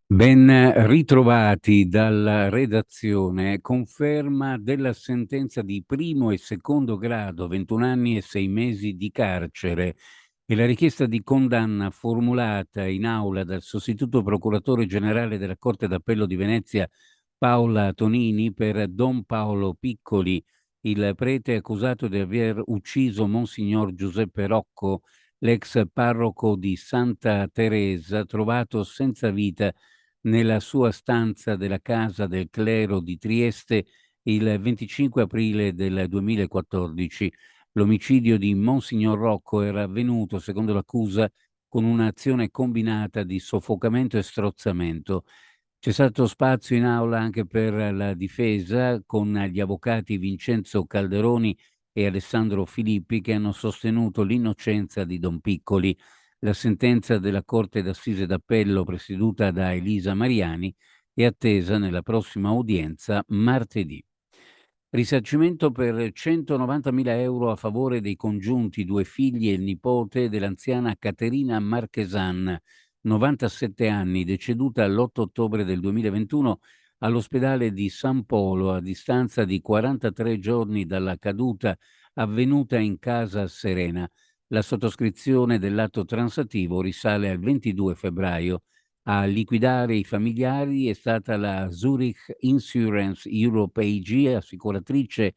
Ben ritrovati dalla redazione. Conferma della sentenza di primo e secondo grado, 21 anni e 6 mesi di carcere, e la richiesta di condanna formulata in aula dal sostituto procuratore generale della Corte d'Appello di Venezia, Paola Tonini, per Don Paolo Piccoli, il prete accusato di aver ucciso Monsignor Giuseppe Rocco, l'ex parroco di Santa Teresa, trovato senza vita nella sua stanza della Casa del Clero di Trieste il 25 aprile del 2014. L'omicidio di Monsignor Rocco era avvenuto, secondo l'accusa, con un'azione combinata di soffocamento e strozzamento. C'è stato spazio in aula anche per la difesa, con gli avvocati Vincenzo Calderoni e Alessandro Filippi, che hanno sostenuto l'innocenza di Don Piccoli. La sentenza della Corte d'Assise d'Appello, presieduta da Elisa Mariani, è attesa nella prossima udienza martedì. Risarcimento per 190.000 euro a favore dei congiunti, due figli e il nipote dell'anziana Caterina Marchesan, 97 anni, deceduta l'8 ottobre del 2021 all'ospedale di San Polo, a distanza di 43 giorni dalla caduta avvenuta in Casa Serena. La sottoscrizione dell'atto transattivo risale al 22 febbraio. A liquidare i familiari è stata la Zurich Insurance Europe AG, assicuratrice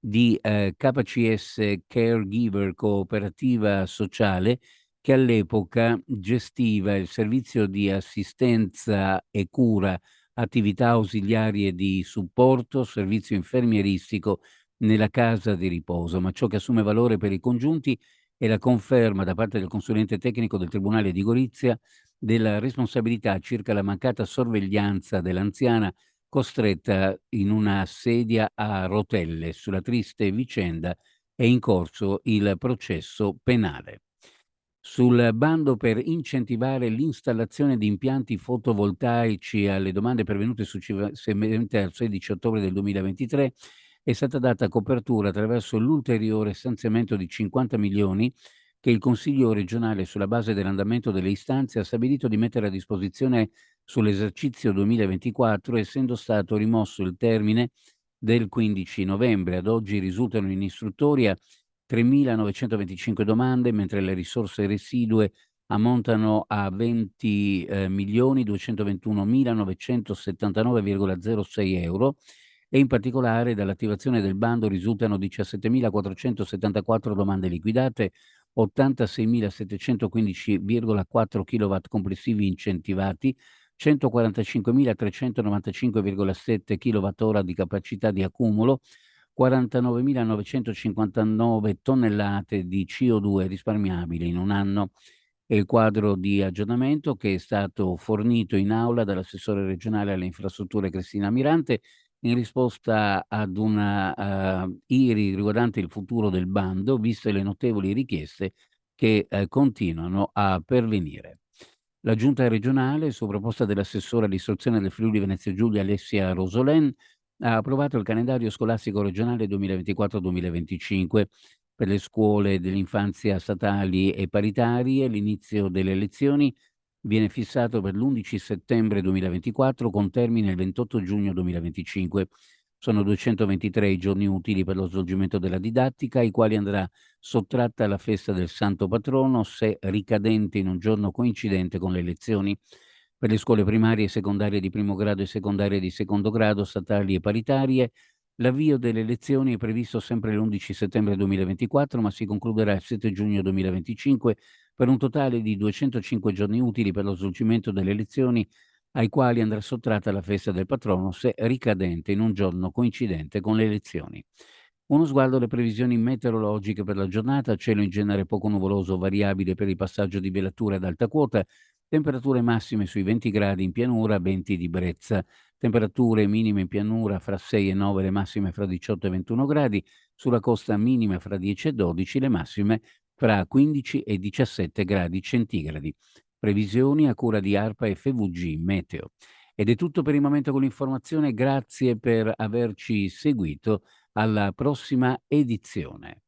di KCS Caregiver Cooperativa Sociale, che all'epoca gestiva il servizio di assistenza e cura, attività ausiliarie di supporto, servizio infermieristico nella casa di riposo. Ma ciò che assume valore per i congiunti è la conferma da parte del consulente tecnico del Tribunale di Gorizia della responsabilità circa la mancata sorveglianza dell'anziana costretta in una sedia a rotelle. Sulla triste vicenda è in corso il processo penale. Sul bando per incentivare l'installazione di impianti fotovoltaici, alle domande pervenute successivamente al 16 ottobre del 2023 è stata data copertura attraverso l'ulteriore stanziamento di 50 milioni che il Consiglio regionale, sulla base dell'andamento delle istanze, ha stabilito di mettere a disposizione sull'esercizio 2024, essendo stato rimosso il termine del 15 novembre. Ad oggi risultano in istruttoria 3.925 domande, mentre le risorse residue ammontano a 20.221.979,06 euro, e in particolare dall'attivazione del bando risultano 17.474 domande liquidate, 86.715,4 kW complessivi incentivati, 145.395,7 kWh di capacità di accumulo, 49.959 tonnellate di CO2 risparmiabili in un anno. È il quadro di aggiornamento che è stato fornito in aula dall'assessore regionale alle infrastrutture Cristina Mirante in risposta ad una IRI riguardante il futuro del bando, viste le notevoli richieste che continuano a pervenire. La Giunta regionale, su proposta dell'assessore all'istruzione del Friuli Venezia Giulia Alessia Rosolen, ha approvato il calendario scolastico regionale 2024-2025 per le scuole dell'infanzia statali e paritarie. L'inizio delle lezioni viene fissato per l'11 settembre 2024 con termine il 28 giugno 2025. Sono 223 i giorni utili per lo svolgimento della didattica, ai quali andrà sottratta la festa del Santo Patrono se ricadente in un giorno coincidente con le lezioni. Per le scuole primarie e secondarie di primo grado e secondarie di secondo grado, statali e paritarie, l'avvio delle lezioni è previsto sempre l'11 settembre 2024, ma si concluderà il 7 giugno 2025 per un totale di 205 giorni utili per lo svolgimento delle lezioni, ai quali andrà sottratta la festa del patrono se ricadente in un giorno coincidente con le lezioni. Uno sguardo alle previsioni meteorologiche per la giornata: cielo in genere poco nuvoloso, variabile per il passaggio di velature ad alta quota, temperature massime sui 20 gradi in pianura, 20 di brezza, temperature minime in pianura fra 6 e 9, le massime fra 18 e 21 gradi, sulla costa minime fra 10 e 12, le massime fra 15 e 17 gradi centigradi. Previsioni a cura di ARPA e FVG Meteo. Ed è tutto per il momento con l'informazione, grazie per averci seguito, alla prossima edizione.